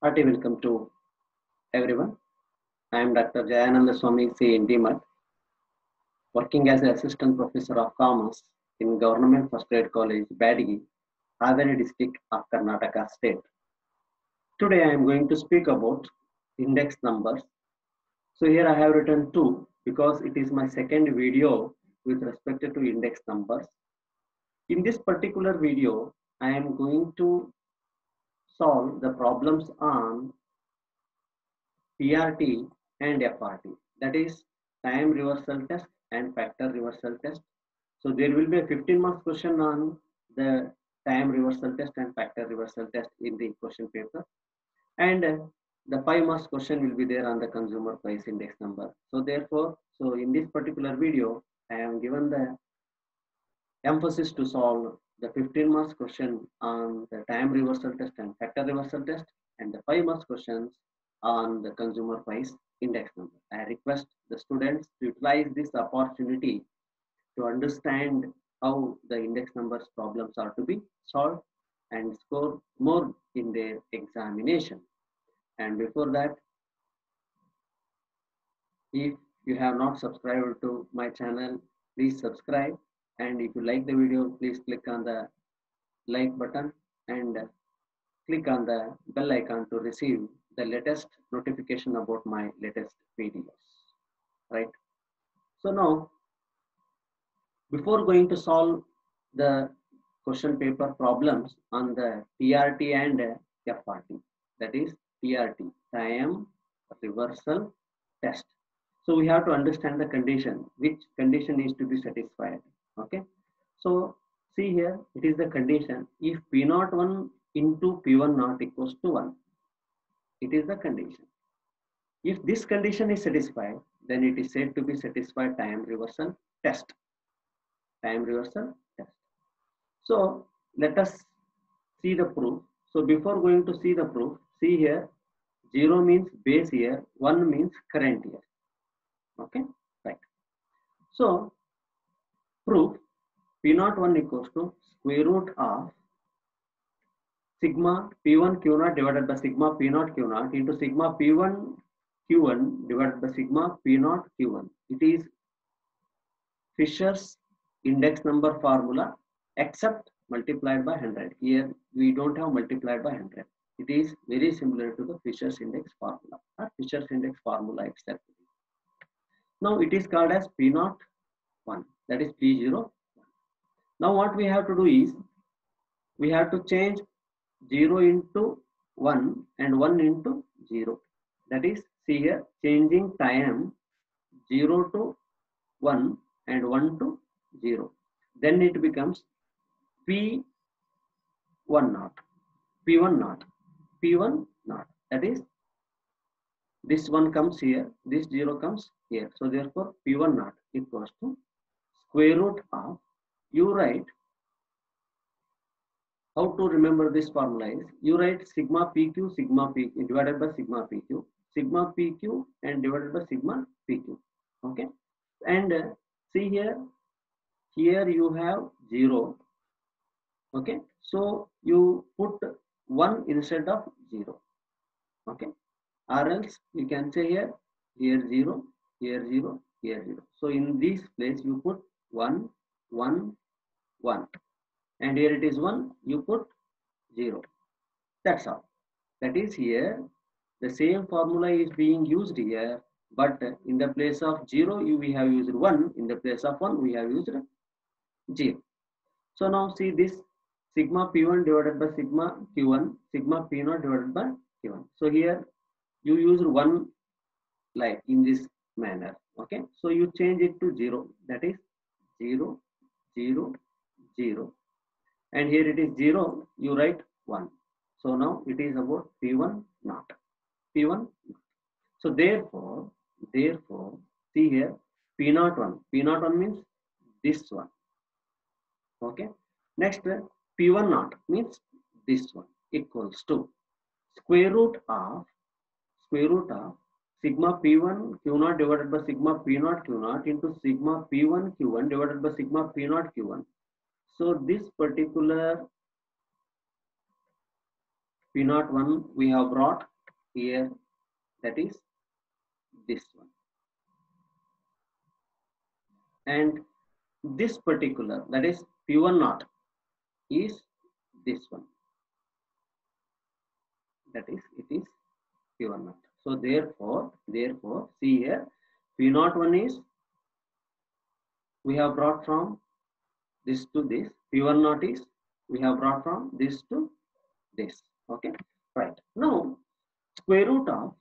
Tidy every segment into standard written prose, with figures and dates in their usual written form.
Hearty welcome to everyone. I am Dr. Jayananda Swami C. in DMAT, working as an Assistant Professor of Commerce in Government First Grade College, Badigi, Haveri district of Karnataka state. Today I am going to speak about index numbers. So here I have written 2 because it is my second video with respect to index numbers. In this particular video, I am going to solve the problems on PRT and FRT, that is time reversal test and factor reversal test. So there will be a 15 marks question on the time reversal test and factor reversal test in the question paper, and the 5 marks question will be there on the consumer price index number. So therefore, in this particular video, I am given the emphasis to solve the 15 marks question on the time reversal test and factor reversal test, and the 5 marks questions on the consumer price index number. I request the students to utilize this opportunity to understand how the index numbers problems are to be solved and score more in their examination. And before that, if you have not subscribed to my channel, please subscribe. And if you like the video, please click on the like button and click on the bell icon to receive the latest notification about my latest videos. Right. So now, before going to solve the question paper problems on the PRT and FRT, that is PRT, time reversal test. So we have to understand the condition, which condition is to be satisfied. Okay. So see here, it is the condition if P01 into P1 not equals to 1. It is the condition. If this condition is satisfied, then it is said to be satisfied time reversal test. Time reversal test. So let us see the proof. So before going to see the proof, see here, 0 means base year, 1 means current year. Okay, right. So proof P01 equals to square root of sigma P1 Q0 divided by sigma P0 Q0 into sigma P1 Q1 divided by sigma P0 Q1. It is Fisher's index number formula except multiplied by 100. Here we don't have multiplied by 100. It is very similar to the Fisher's index formula or Fisher's index formula itself. Now it is called as P01, that is P01. Now what we have to do is we have to change 0 into 1 and 1 into 0. That is, see here, changing time 0 to 1 and 1 to 0. Then it becomes P1 naught, P1 naught, P1 naught. That is, this 1 comes here, this 0 comes here. So therefore, P1 naught equals to square root of, you write, how to remember this formula is, you write sigma PQ divided by sigma PQ and divided by sigma PQ. Okay. And see here, you have 0. Okay. So you put 1 instead of 0. Okay. Or else you can say here 0, here 0, here 0. So in this place you put 1, 1, 1. And here it is 1, you put 0. That's all. That is, here the same formula is being used here, but in the place of 0 we have used 1, in the place of 1 we have used 0. So now see this sigma P1 divided by sigma Q1, sigma P0 divided by Q1. So here you use 1 like in this manner. Okay, so you change it to 0, that is 0, 0, 0. And here it is 0, you write 1. So now it is about P1 naught. P1. So therefore, see here, P01. P01 means this one. Okay. Next, P1 naught means this one equals to square root of sigma P1 Q0 divided by sigma P0 Q0 into sigma P1 Q1 divided by sigma P0 Q1. So this particular P naught 1 we have brought here, that is this one. And this particular, that is P1 naught, is this one. That is, it is P1 naught. So therefore, see here, P naught 1 is, we have brought from this to this. P1 naught is, we have brought from this to this. Okay, right. Now, square root of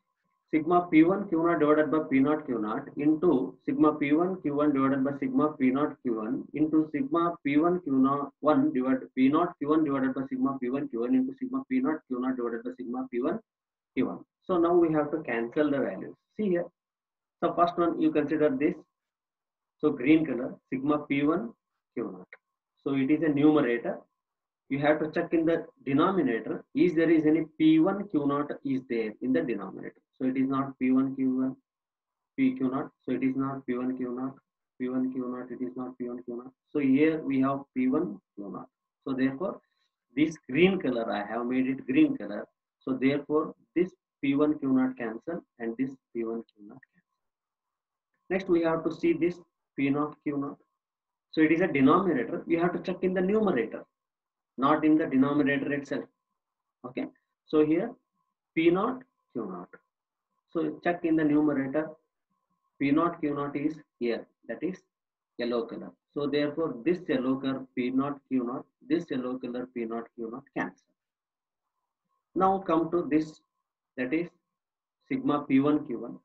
sigma P1 Q naught divided by P naught Q naught into sigma P1 Q1 divided by sigma P naught Q1 into sigma P1 Q naught 1 divided P naught Q1 divided by sigma P1 Q1 into sigma P naught Q naught divided by sigma P1 Q1. So now we have to cancel the values. See here. So first one, you consider this. So green color, sigma P1 Q naught. So it is a numerator. You have to check in the denominator, is there is any P1 Q naught is there in the denominator. So it is not P1 Q1 P Q naught. So it is not P1 Q naught, P1 Q naught, it is not P1 Q naught. So here we have P1 Q naught. So therefore this green color, I have made it green color. So therefore this P1 Q naught cancel and this P1 Q naught cancel. Next we have to see this P naught Q naught. So it is a denominator. You have to check in the numerator, not in the denominator itself. Okay. So here P naught Q naught. So check in the numerator. P naught Q naught is here. That is yellow color. So therefore this yellow color P naught Q naught, this yellow color P naught Q naught cancel. Now come to this, that is sigma P1 Q1.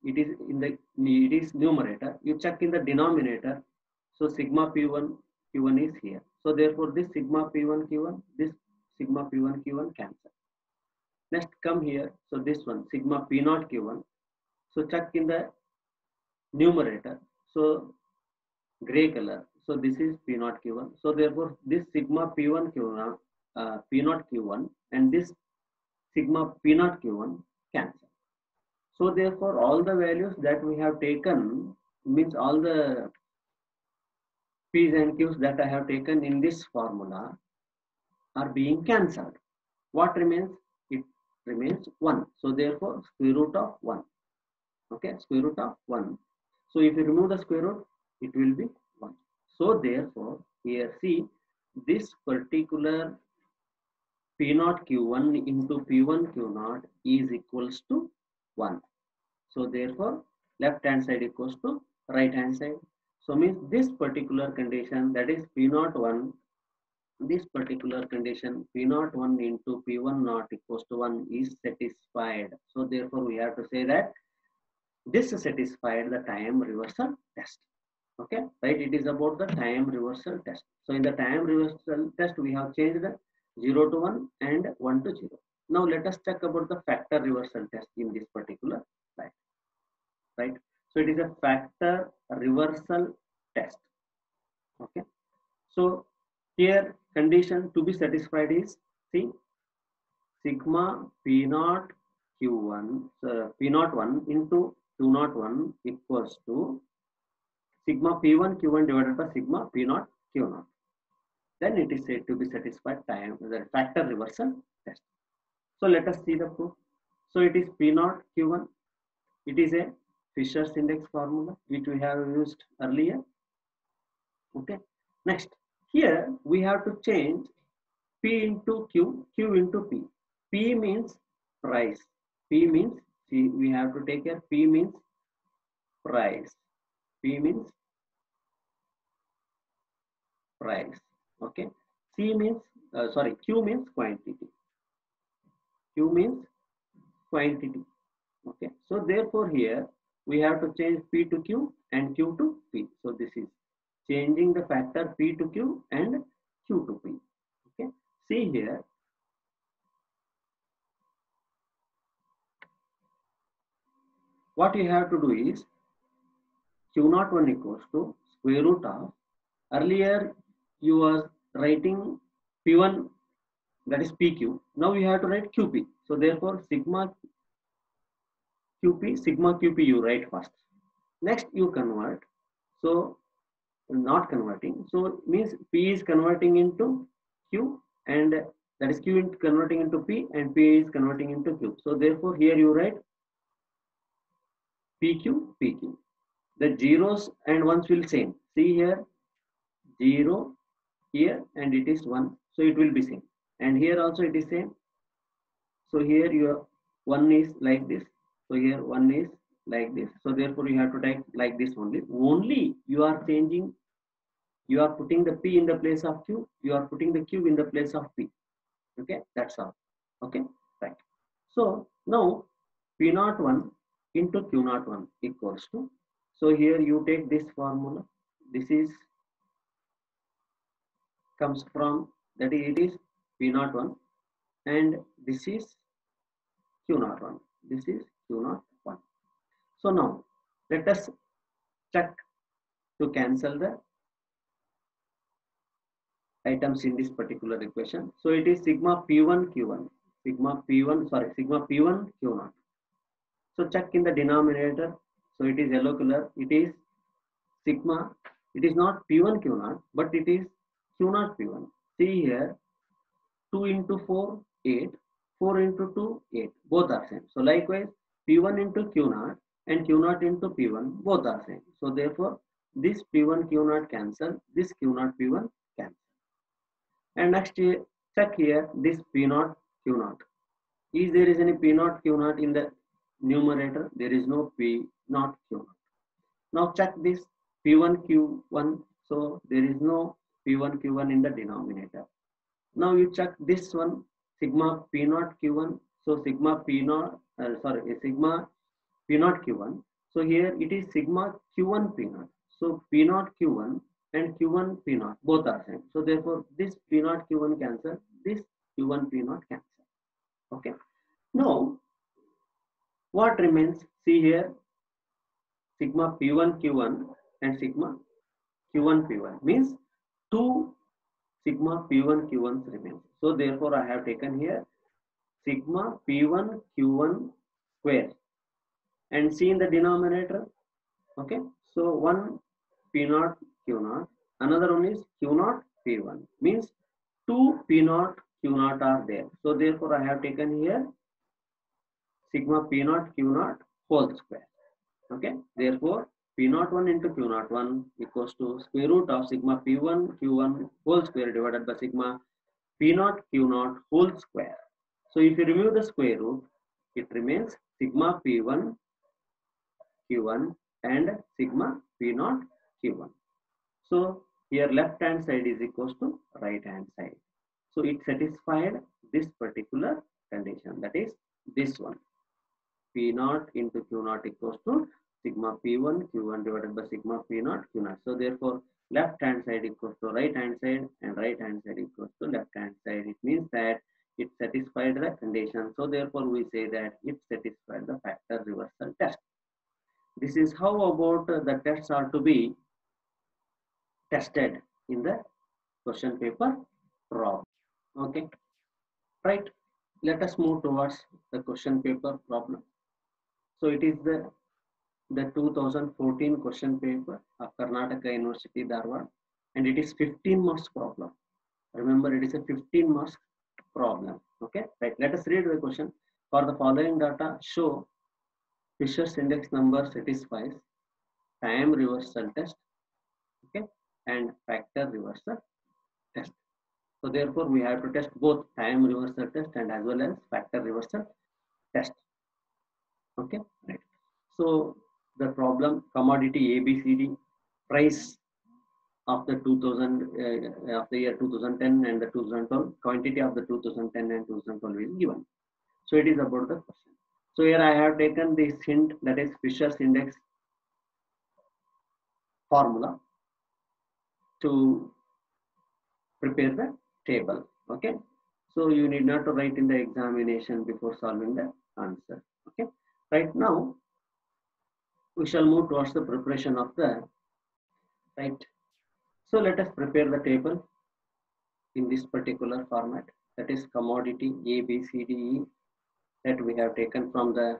It is in the, it is numerator. You check in the denominator. So sigma P1 Q1 is here. So therefore this sigma P1 Q1, this sigma P1 Q1 cancel. Next come here. So this one sigma P0 Q1. So check in the numerator. So gray color. So this is P0 Q1. So therefore this sigma P1 Q1, P0 Q1 and this sigma P0 Q1 cancel. So therefore all the values that we have taken, means all the P's and Q's that I have taken in this formula are being cancelled. What remains? It remains 1. So therefore square root of 1. Okay, square root of 1. So if you remove the square root, it will be 1. So therefore here see, this particular P0 Q1 into P1 Q0 is equals to 1. So therefore left hand side equals to right hand side. So means this particular condition, that is P0 1, this particular condition P0 1 into P1 naught equals to 1 is satisfied. So therefore we have to say that this satisfied the time reversal test. Okay, right? It is about the time reversal test. So in the time reversal test, we have changed the 0 to 1 and 1 to 0. Now let us check about the factor reversal test in this particular slide. Right? So it is a factor reversal test. Okay. So here condition to be satisfied is, see, sigma P0 Q1, P0 1 into Q0 1 equals to sigma P1 Q1 divided by sigma P0 Q0. Then it is said to be satisfied time, the factor reversal test. So let us see the proof. So it is P0 Q1. It is a Fisher's index formula which we have used earlier. Okay. Next, here we have to change P into Q, Q into P. P means price. P means, see, we have to take care. P means price. P means price. Okay. C means, Q means quantity. Q means quantity. Okay. So therefore here we have to change P to Q and Q to P. So this is changing the factor P to Q and Q to P. Okay. See here. What you have to do is Q0 1 equals to square root of, earlier you was writing P1, that is PQ. Now you have to write QP. So therefore sigma QP, sigma QP you write first. Next you convert. So not converting. So means P is converting into Q and that is Q converting into P and P is converting into Q. So therefore here you write PQ, PQ. The zeros and ones will same. See here 0 here and it is 1. So it will be same. And here also it is same. So here your 1 is like this. So here 1 is like this. So therefore you have to type like this only. Only you are changing, you are putting the P in the place of Q, you are putting the Q in the place of P. Okay, that's all. Okay, right. So now P01 into Q01 equals to, so here you take this formula. This is comes from, that is, it is P01 and this is Q01. This is Q01. So now let us check to cancel the items in this particular equation. So it is sigma P1 Q1, sigma P1 Q0. So check in the denominator. So it is yellow color. It is sigma. It is not P1 Q0, but it is Q0 P1. See here, 2 into 4, 8. 4 into 2, 8. Both are same. So likewise, P1 into Q0 and Q0 into P1, both are same. So therefore, this P1 Q0 cancel, this Q0 P1 cancel. And next check here, this P0 Q0. Is there is any P0 Q0 in the numerator? There is no P0 Q0. Now check this P1 Q1. So there is no P1 Q1 in the denominator. Now you check this one, sigma P0 Q1. So sigma P0, sigma P0 Q1. So here it is sigma Q1 P0. So P0 Q1 and Q1 P0 both are same. So therefore this P0 Q1 cancel, this Q1 P0 cancel. Okay. Now what remains? See here, sigma P1 Q1 and sigma Q1 P1 means 2 sigma P1 Q1 remains. So therefore I have taken here sigma P1 Q1 square and see in the denominator. Okay, so one P0 Q0, another one is Q0 P1 means 2 P0 Q0 are there. So therefore I have taken here sigma P0 Q0 whole square. Okay, therefore P01 into Q01 equals to square root of sigma P1 Q1 whole square divided by sigma P0 Q0 whole square. So if you remove the square root, it remains sigma P1 Q1 and sigma P0 Q1. So here left hand side is equals to right hand side. So it satisfied this particular condition, that is this one. P0 into Q0 equals to sigma P1 Q1 divided by sigma P0 Q0. So therefore left hand side equals to right hand side and right hand side equals to left hand side. It means that it satisfied the condition. So therefore we say that it satisfied the factor reversal test. This is how about the tests are to be tested in the question paper problem. Okay, right. Let us move towards the question paper problem. So it is the 2014 question paper of Karnataka University, Dharwad, and it is 15 marks problem. Remember, it is a 15 marks problem. Okay, right. Let us read the question. For the following data, show Fisher's index number satisfies time reversal test, okay, and factor reversal test. So therefore, we have to test both time reversal test and as well as factor reversal test. Okay, right. So the problem, commodity ABCD, price of the 2000 of the year 2010 and the 2012, quantity of the 2010 and 2012 is given. So it is about the question. So here I have taken this hint, that is Fisher's index formula, to prepare the table. Okay, so you need not to write in the examination before solving the answer. Okay, right now we shall move towards the preparation of the right. So let us prepare the table in this particular format, that is commodity A, B, C, D, E, that we have taken from the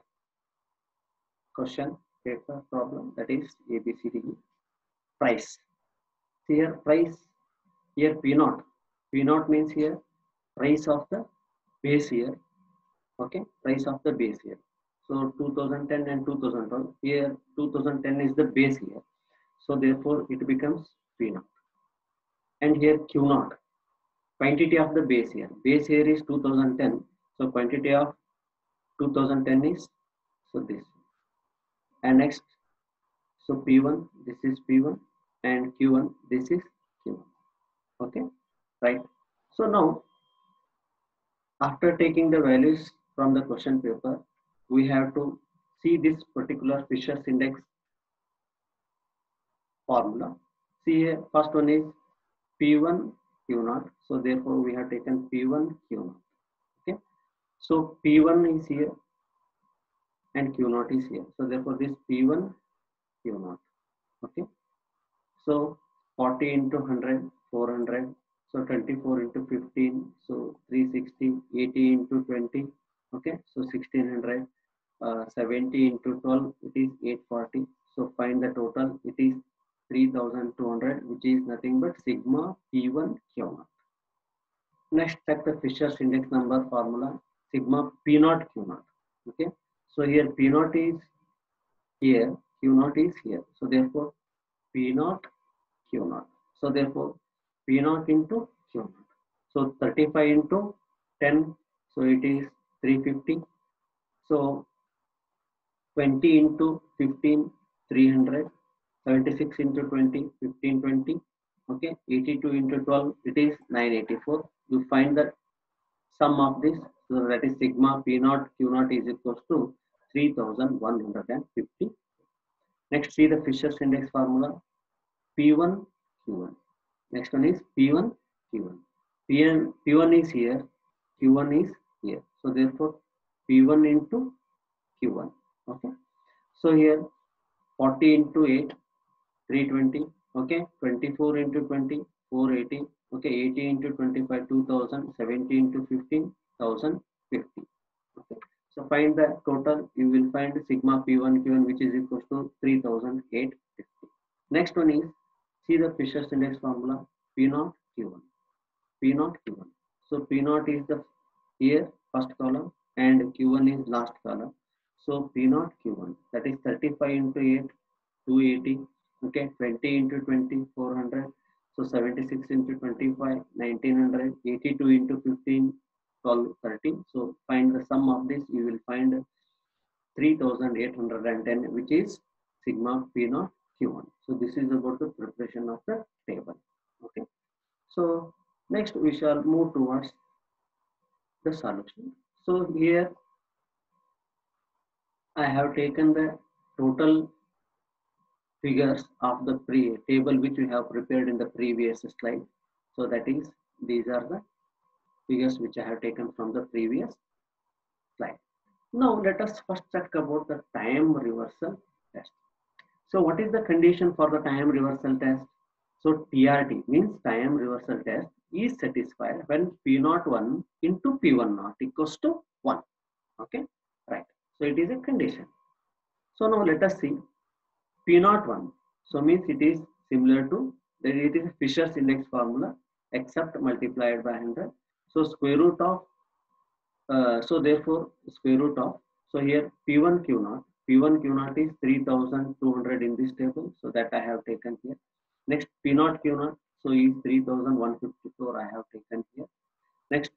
question paper problem, that is A, B, C, D, E. Price. Here price, here P0. P0 means here price of the base year. Okay, price of the base year. So 2010 and 2012, here 2010 is the base year, so therefore it becomes P naught. And here Q naught, quantity of the base year. Base year is 2010, so quantity of 2010 is so this. And next, so P1, this is P1, and Q1, this is Q1. Okay, right. So now, after taking the values from the question paper, we have to see this particular Fisher's index formula. See here, first one is P1 Q naught. So therefore, we have taken P1 Q naught. Okay, so P1 is here and Q naught is here. So therefore, this P1 Q naught. Okay, so 40 into 100, 400. So 24 into 15, so 360, 80 into 20. Okay, so 1600. 70 into 12, it is 840. So find the total, it is 3200, which is nothing but sigma P1 Q naught. Next, check the Fisher's index number formula, sigma P naught Q naught. Okay, so here P naught is here, Q naught is here. So therefore, P naught Q naught. So therefore, P naught into Q naught. So 35 into 10, so it is 350. So 20 into 15, 300. 76 into 20, 1520. Okay, 82 into 12, it is 984. You find the sum of this, so that is sigma P naught Q naught is equals to 3150. Next, see the Fisher's index formula, P1 Q1. Next one is P1 Q1. P1 is here, Q1 is here. So therefore, P1 into Q1. Okay, so here 40 into 8, 320. Okay, 24 into 20, 480. Okay, 80 into 25, 2000. 70 into 15, 1050. Okay, so find the total. You will find sigma P1 Q1, which is equals to 3850. Next one is, see the Fisher's index formula, P naught Q1. P naught Q1. So P naught is the here first column and Q1 is last column. So P naught Q1, that is 35 into 8, 280. Okay, 20 into 20, 400. So 76 into 25, 1900. 82 into 15, 1230. So find the sum of this. You will find 3810, which is sigma P naught Q1. So this is about the preparation of the table. Okay. So next we shall move towards the solution. So here I have taken the total figures of the table which we have prepared in the previous slide. So that is, these are the figures which I have taken from the previous slide. Now let us first check about the time reversal test. So what is the condition for the time reversal test? So TRT means time reversal test is satisfied when P01 into P10 equals to 1. Okay, right. So it is a condition. So now let us see P01. So means it is similar to that, it is a Fisher's index formula except multiplied by 100. So square root of so therefore square root of, so here P1 Q0. P1 Q0 is 3200 in this table, so that I have taken here. Next P0 Q0, so is 3154 I have taken here. Next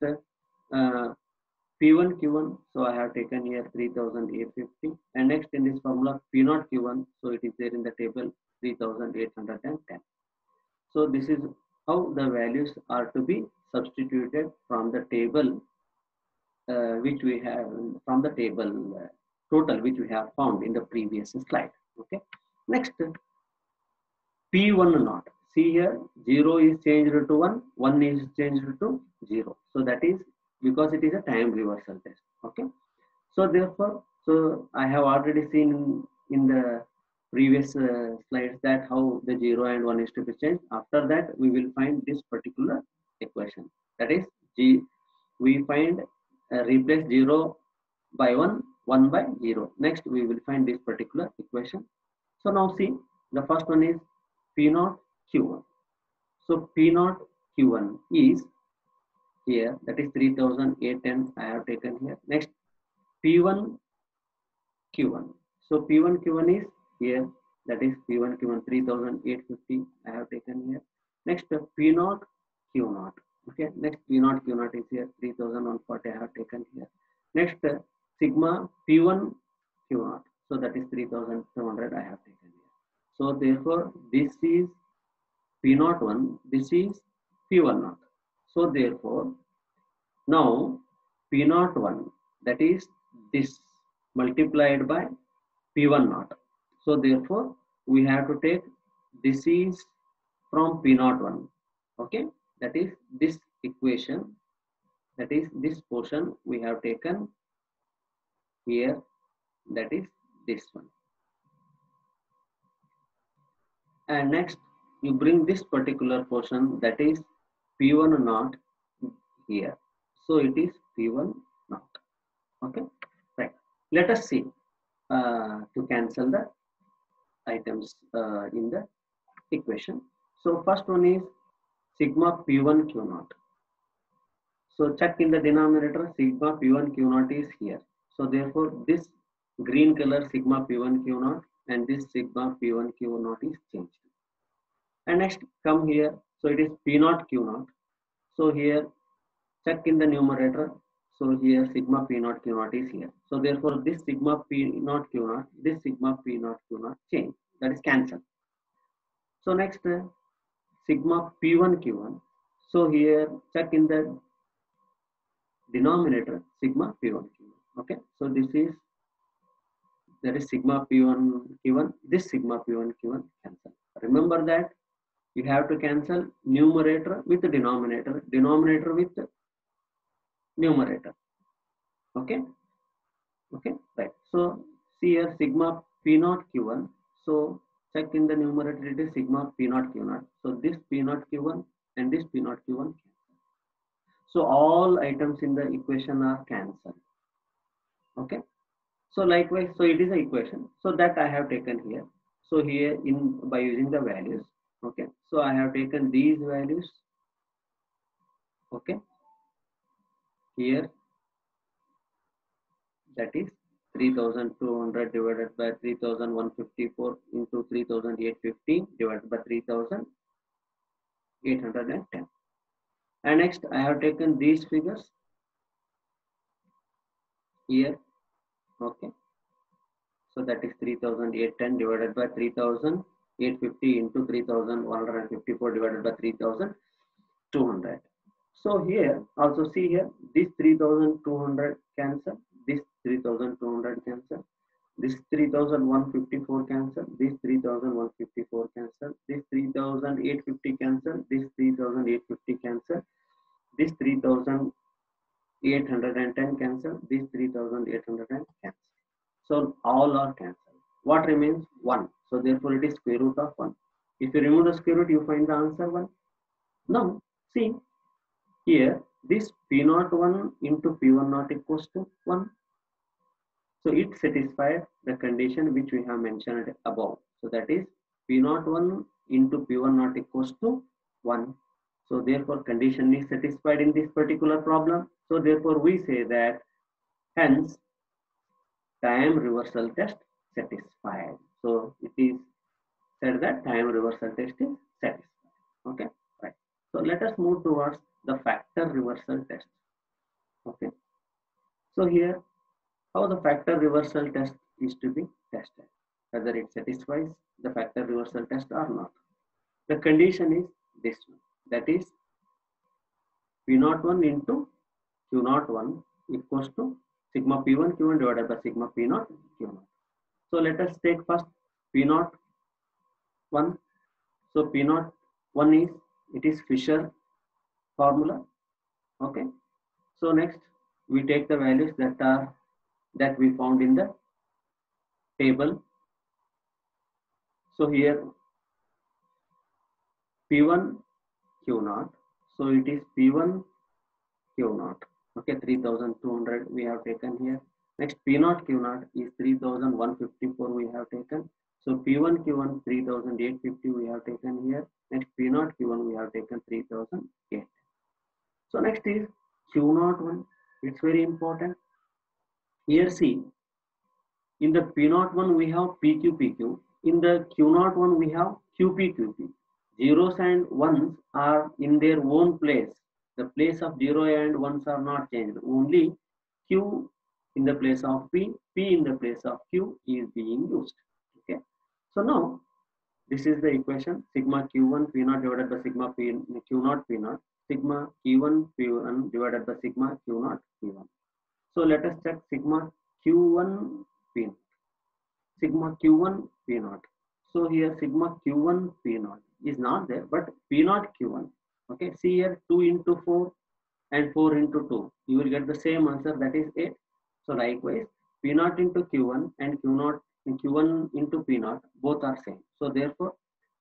P1 Q1, so I have taken here 3850, and next in this formula P0 Q1, so it is there in the table 3810. So this is how the values are to be substituted from the table which we have from the table total which we have found in the previous slide. Okay. Next P1 naught. See here 0 is changed to 1, 1 is changed to 0. So that is because it is a time reversal test. Okay. So therefore, so I have already seen in the previous slides that how the 0 and 1 is to be changed. After that, we will find this particular equation. That is we find replace 0 by 1, 1 by 0. Next, we will find this particular equation. So now see, the first one is P0 Q1. So P0 Q1 is here, that is 3810 I have taken here. Next P1 Q1. So P1 Q1 is here, that is P1 Q1 3850 I have taken here. Next P0 Q0. Okay, next P0 Q0 is here 3140 I have taken here. Next sigma P1 Q0. So that is 3200 I have taken here. So therefore this is P01, this is P10. So therefore now P01, that is this multiplied by P1 naught. So therefore we have to take this is from P01. Okay, that is this equation, that is this portion we have taken here, that is this one. And next you bring this particular portion, that is P1 naught here. So it is P1 naught. Okay, right. Let us see to cancel the items in the equation. So first one is sigma P1 Q naught. So check in the denominator, sigma P1 Q naught is here. So therefore this green color sigma P1 Q naught and this sigma P1 Q naught is changed. And next come here, so it is P0 Q naught. So here check in the numerator. So here sigma P0 Q naught is here. So therefore this sigma P0 Q naught, this sigma P0 Q naught change, that is cancelled. So next sigma P1 Q1. So here check in the denominator sigma P1 Q1. Okay, so this is, that is sigma P1 Q1, this sigma P1 Q1 cancel. Remember that you have to cancel numerator with the denominator, denominator with the numerator. Okay, okay, right. So see here sigma P0 Q1. So check in the numerator, it is sigma P0 Q0. So this P0 Q1 and this P0 Q1. So all items in the equation are cancelled. Okay. So likewise, so it is an equation. So that I have taken here. So here in by using the values. Okay. So I have taken these values. Okay. Here that is 3200 divided by 3154 into 3850 divided by 3810. And next I have taken these figures here. Okay. So that is 3810 divided by 3850 into 3154 divided by 3200. So here also see here this 3200 cancel, this 3200 cancel, this 3154 cancel, this 3154 cancel, this 3850 cancel, this 3850 cancel, this 3810 cancel, this 3810 cancel. So all are cancelled. What remains? 1. So therefore it is square root of 1. If you remove the square root, you find the answer 1. Now see here, this P01 into P10 equals to 1. So it satisfied the condition which we have mentioned above. So that is P01 into P10 equals to 1. So therefore condition is satisfied in this particular problem. So therefore we say that hence time reversal test satisfied. So it is said that time reversal test is satisfied. Okay, right. So let us move towards the factor reversal test. Okay. So here, how the factor reversal test is to be tested, whether it satisfies the factor reversal test or not. The condition is this one, that is P01 into Q01 equals to sigma P1 Q1 divided by sigma P0 Q0. So let us take first P01. So P01 is, it is Fisher formula. Okay. So next we take the values that we found in the table. So here P1 Q0. So it is P1 Q0. Okay, 3200 we have taken here. Next P0 Q0 is 3154 we have taken. So P1 Q1 3850 we have taken here. Next P0 Q1 we have taken 3008. So next is Q01. It's very important. Here see, in the P01 we have PQ. In the Q01 we have QP. Zeros and ones are in their own place. The place of 0 and 1s are not changed. Only Q in the place of P in the place of Q is being used. Okay. So now this is the equation sigma Q1 P0 divided by sigma Q0 P0, sigma Q1 P1 divided by sigma Q0 P1. So let us check sigma Q1 P0. Sigma Q1 P0. So here sigma Q1 P0 is not there, but P0 Q1. Okay, see here 2 into 4 and 4 into 2. You will get the same answer, that is 8. So likewise, P0 into Q1 and Q1 into P0 both are same. So therefore,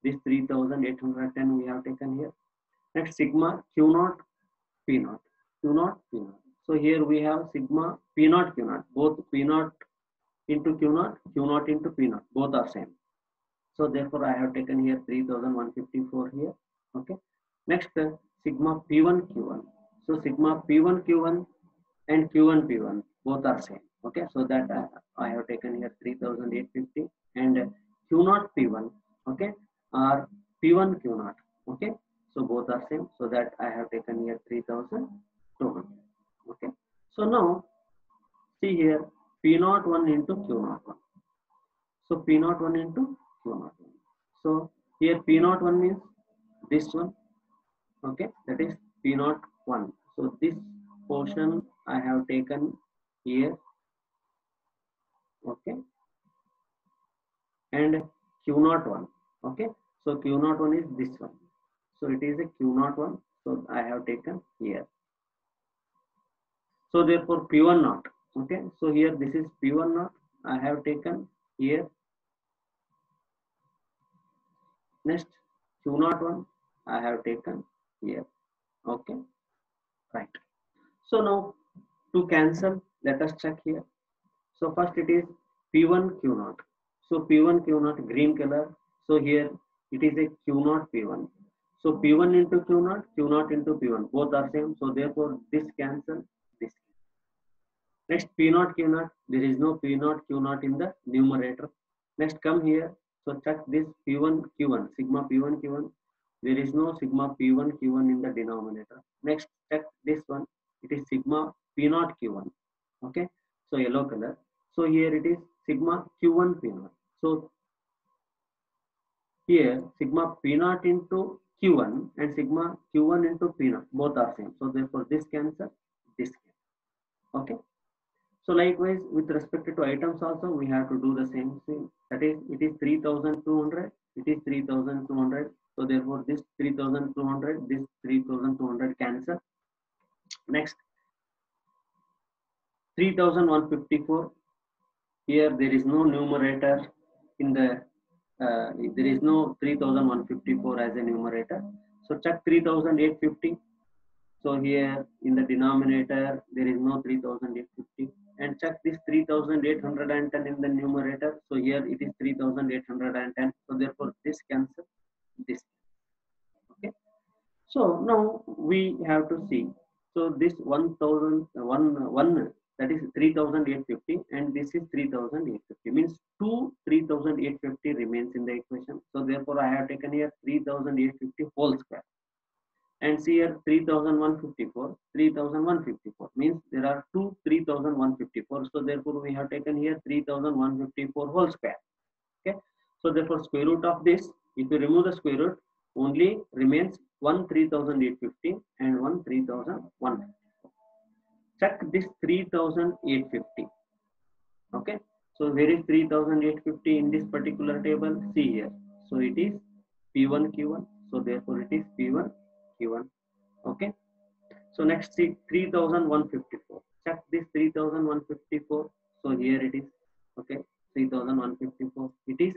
this 3810 we have taken here. Next sigma Q0 P0. Q0 P0. So here we have sigma P0 Q0. Both P0 into Q0, Q0 into P0, both are same. So therefore I have taken here 3154 here. Okay. Next sigma P1 Q1. So sigma P1 Q1 and Q1 P1 both are same. Okay. So that I have taken here 3850 and Q0 P1. Okay. Or P1 Q0. Okay. So both are same. So that I have taken here 3200. Okay. So now see here P01 into Q01. So P01 into Q01. So here P01 means this one. Okay, that is P01. So this portion I have taken here. Okay, and Q01. Okay, so Q01 is this one. So it is a Q01. So I have taken here. So therefore P1 not. Okay, so here this is P1 not. I have taken here. Next Q01 I have taken here. Okay, right. So now to cancel, let us check here. So first it is P1 Q0. So P1 Q0 green color. So here it is a Q0 P1. So P1 into Q0, Q0 into P1 both are same. So therefore this cancel, this. Next P0 Q0, there is no P0 Q0 in the numerator. Next come here. So check this P1 Q1, sigma P1 Q1. There is no sigma P1 Q1 in the denominator. Next check this one. It is sigma P0 Q1. Okay. So yellow color. So here it is sigma Q1 P0. So here sigma P0 into Q1 and sigma Q1 into P0 both are same. So therefore this cancel, this cancel. Okay. So likewise with respect to items also we have to do the same thing. That is it is 3200. It is 3200. So therefore this 3200, this 3200 cancel. Next 3154. Here there is no numerator in the there is no 3154 as a numerator. So check 3850. So here in the denominator there is no 3850, and check this 3810 in the numerator. So here it is 3810. So therefore this cancel, this. Okay. So now we have to see. So this 1001 that is 3850 and this is 3850 means 3850 remains in the equation. So therefore I have taken here 3850 whole square. And see here 3154 means there are two 3154. So therefore we have taken here 3154 whole square. Okay. So therefore square root of this, if you remove the square root, only remains one 3850 and one 3154. Check this 3850. Okay. So where is 3850 in this particular table? See here. So it is P1 Q1. So therefore it is P1 Q1. Okay. So next see 3154. Check this 3154. So here it is. Okay. 3154. It is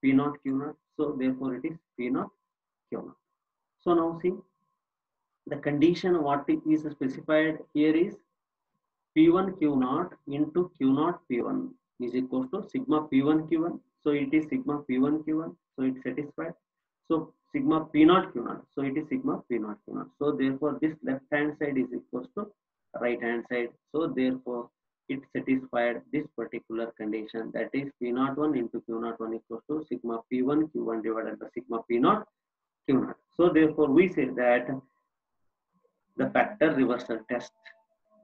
P0 Q0. So therefore it is P0 Q0. So now see the condition what is specified here is P1 Q0 into Q0 P1 is equal to sigma P1 Q1. So it is sigma P1 Q1. So it's satisfied. So sigma P naught Q naught. So it is sigma P naught Q naught. So therefore this left hand side is equals to right hand side. So therefore it satisfied this particular condition, that is P naught 1 into Q naught 1 equals to sigma P1 Q1 divided by sigma P naught Q naught. So therefore we say that the factor reversal test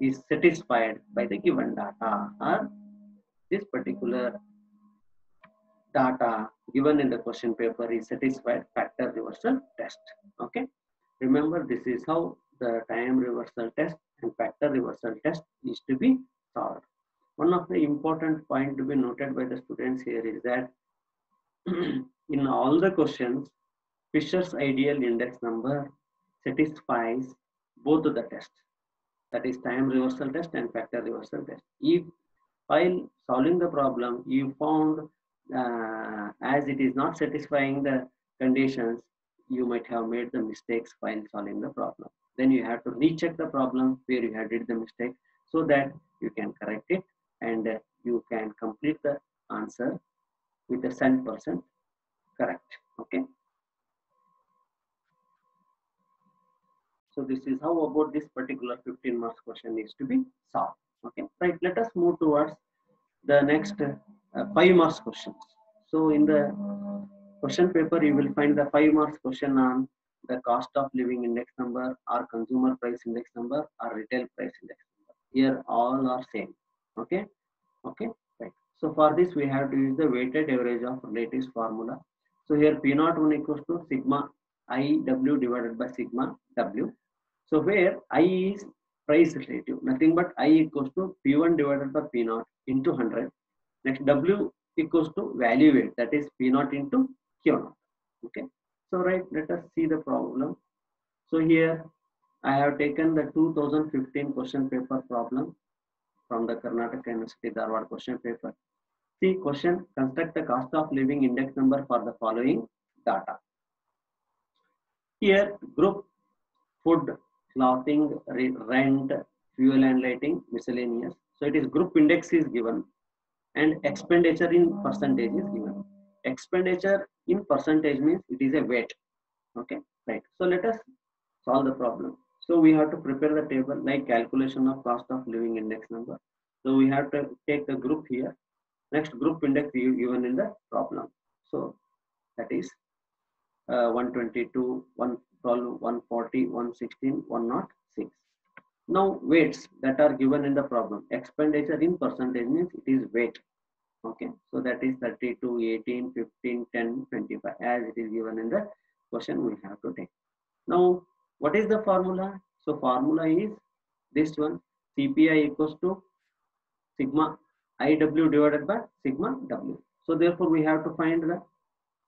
is satisfied by the given data, or this particular data given in the question paper is satisfied factor reversal test. Okay, remember this is how the time reversal test and factor reversal test is to be solved. One of the important point to be noted by the students here is that in all the questions, Fisher's ideal index number satisfies both of the tests, that is time reversal test and factor reversal test. If while solving the problem you found as it is not satisfying the conditions, you might have made the mistakes while solving the problem. Then you have to recheck the problem where you had did the mistake, so that you can correct it and you can complete the answer with a 100% correct. Okay. So this is how about this particular 15 marks question needs to be solved. Okay, right. Let us move towards the next 5 marks questions. So in the question paper, you will find the 5 marks question on the cost of living index number, or consumer price index number, or retail price index number. Here all are same. Okay. Okay. Right. So for this we have to use the weighted average of relatives formula. So here P01 equals to sigma IW divided by sigma W. So where I is price relative, nothing but I equals to P1 divided by P0 into 100. Next W equals to value weight, that is P0 into Q0. Okay. So right, let us see the problem. So here I have taken the 2015 question paper problem from the Karnataka University Dharwad question paper. See question, construct the cost of living index number for the following data. Here group food, clothing, rent, fuel and lighting, miscellaneous. So it is group index is given and expenditure in percentage is given. Expenditure in percentage means it is a weight. Okay, right. So let us solve the problem. So we have to prepare the table like calculation of cost of living index number. So we have to take the group here. Next group index given in the problem. So that is 122, 112, 140, 116, 106. Now weights that are given in the problem. Expenditure in percentage means it is weight. Okay, so that is 32, 18, 15, 10, 25 as it is given in the question we have to take. Now what is the formula? So formula is this one, CPI equals to sigma IW divided by sigma W. So therefore we have to find the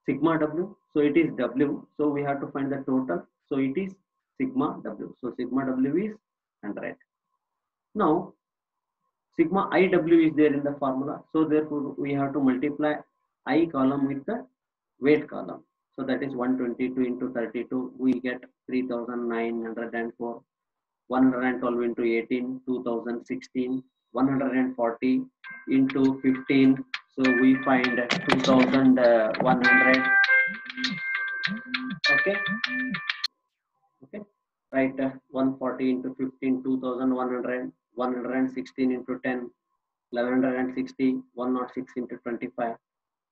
sigma W. So it is W. So we have to find the total. So it is sigma W. So sigma W is 100. Now sigma IW is there in the formula. So therefore we have to multiply I column with the weight column. So that is 122 into 32. We get 3904. 112 into 18, 2016. 140 into 15. So we find 2100. Okay. Okay. Right. 140 into 15, 2100. 116 into 10, 1160. 106 into 25,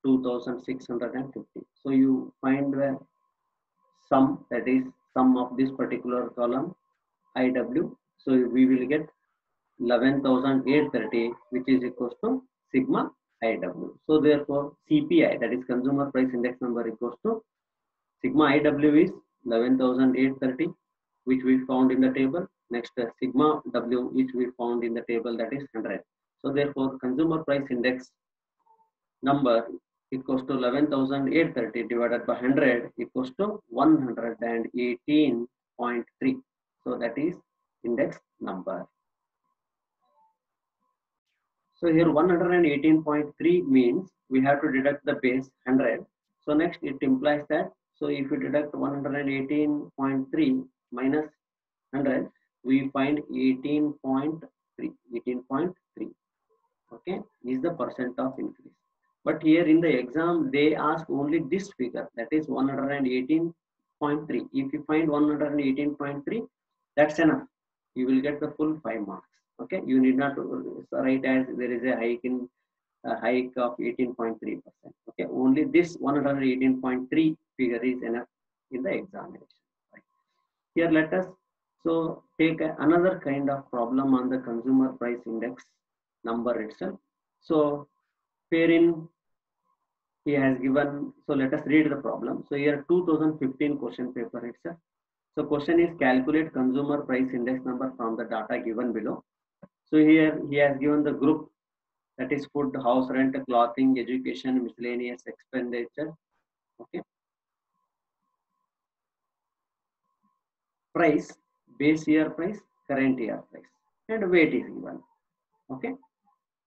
2650. So you find the sum, that is sum of this particular column IW. So we will get 11,830, which is equals to sigma IW. So therefore CPI, that is consumer price index number, equals to sigma IW is 11,830, which we found in the table. Next sigma W, which we found in the table, that is 100. So therefore consumer price index number equals to 11,830 divided by 100 equals to 118.3. So that is index number. So here 118.3 means we have to deduct the base 100. So next it implies that, so if you deduct 118.3 minus 100, we find 18.3. 18.3. Okay, is the percent of increase. But here in the exam, they ask only this figure, that is 118.3. If you find 118.3, that's enough. You will get the full 5 marks. Okay, you need not write as there is a hike of 18.3%. Okay, only this 118.3 figure is enough in the examination. Right. Here, let us so take another kind of problem on the consumer price index number itself. So, wherein he has given, so let us read the problem. So here 2015 question paper itself. So question is calculate consumer price index number from the data given below. So here he has given the group, that is food, house rent, clothing, education, miscellaneous expenditure. Okay. Price, base year price, current year price, and weight is given. Okay.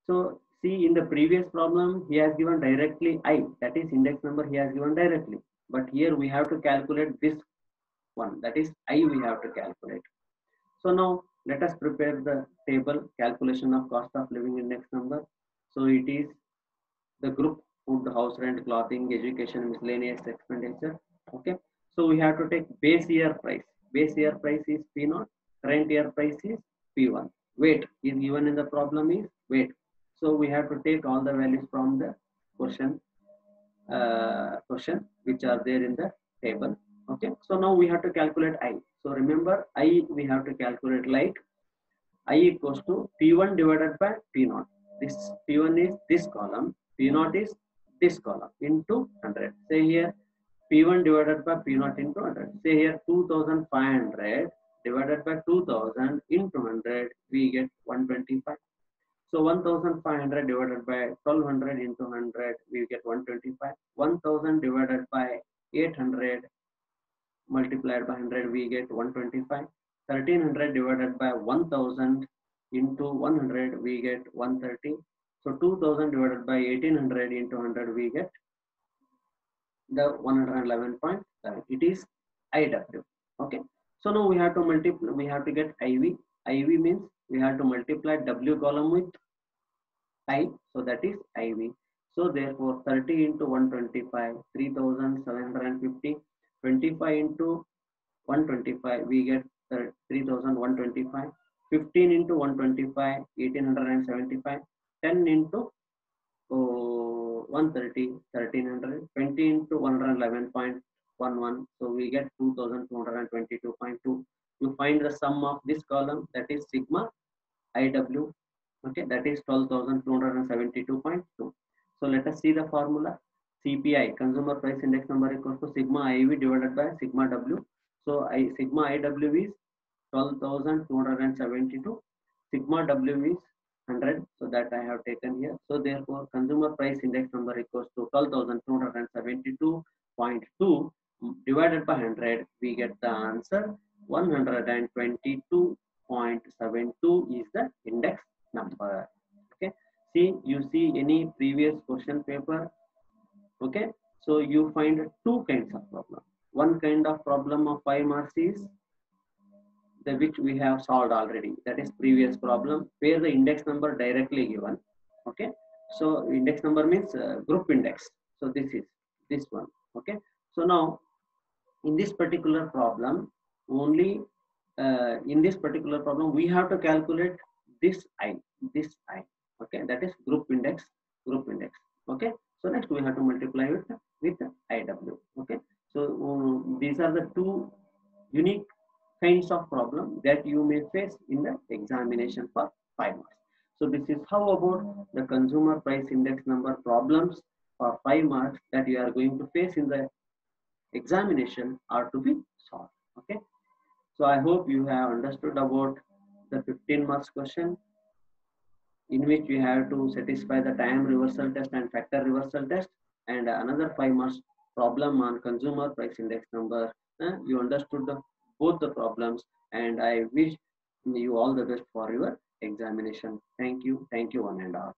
So see, in the previous problem, he has given directly I, that is index number he has given directly. But here we have to calculate this one, that is I we have to calculate. So now let us prepare the table calculation of cost of living index number. So it is the group food, house rent, clothing, education, miscellaneous expenditure. Okay. So we have to take base year price. Base year price is P0. Current year price is P1. Weight is given in the problem is weight. So we have to take all the values from the question which are there in the table. Okay. So now we have to calculate I. So remember I we have to calculate like I equals to P1 divided by P0. This P1 is this column, P0 is this column into 100. Say here P1 divided by P0 into 100. Say here 2500 divided by 2000 into 100, we get 125. So 1500 divided by 1200 into 100, we get 125. 1000 divided by 800 multiplied by 100, we get 125. 1300 divided by 1000 into 100, we get 130. So 2000 divided by 1800 into 100, we get the 111.7. It is IW. Okay. So now we have to multiply, we have to get IV. IV means we have to multiply W column with I. So that is IV. So therefore 30 into 125, 3750. 25 into 125, we get 3125. 15 into 125, 1875. 10 into 130, 1300. 20 into 111.11, so we get 2222.2. You find the sum of this column, that is sigma IW. Okay, that is 12,272.2. So let us see the formula. CPI, consumer price index number, equals to sigma IV divided by sigma W. So sigma IW is 12,272. Sigma W is 100. So that I have taken here. So therefore, consumer price index number equals to 12,272.2 divided by 100. We get the answer 122.72 is the index number. Okay. See, you see any previous question paper. Okay. So you find two kinds of problem. One kind of problem of 5 marks is the which we have solved already. That is previous problem where the index number directly given. Okay. So index number means group index. So this is this one. Okay. So now in this particular problem, only in this particular problem, we have to calculate this I. Okay, that is group index. Okay. So next we have to multiply it with IW. Okay. So these are the two unique kinds of problem that you may face in the examination for 5 marks. So this is how about the consumer price index number problems for 5 marks that you are going to face in the examination are to be solved. Okay. So I hope you have understood about the 15 marks question in which we have to satisfy the time reversal test and factor reversal test, and another 5 marks problem on consumer price index number. You understood both the problems, and I wish you all the best for your examination. Thank you one and all.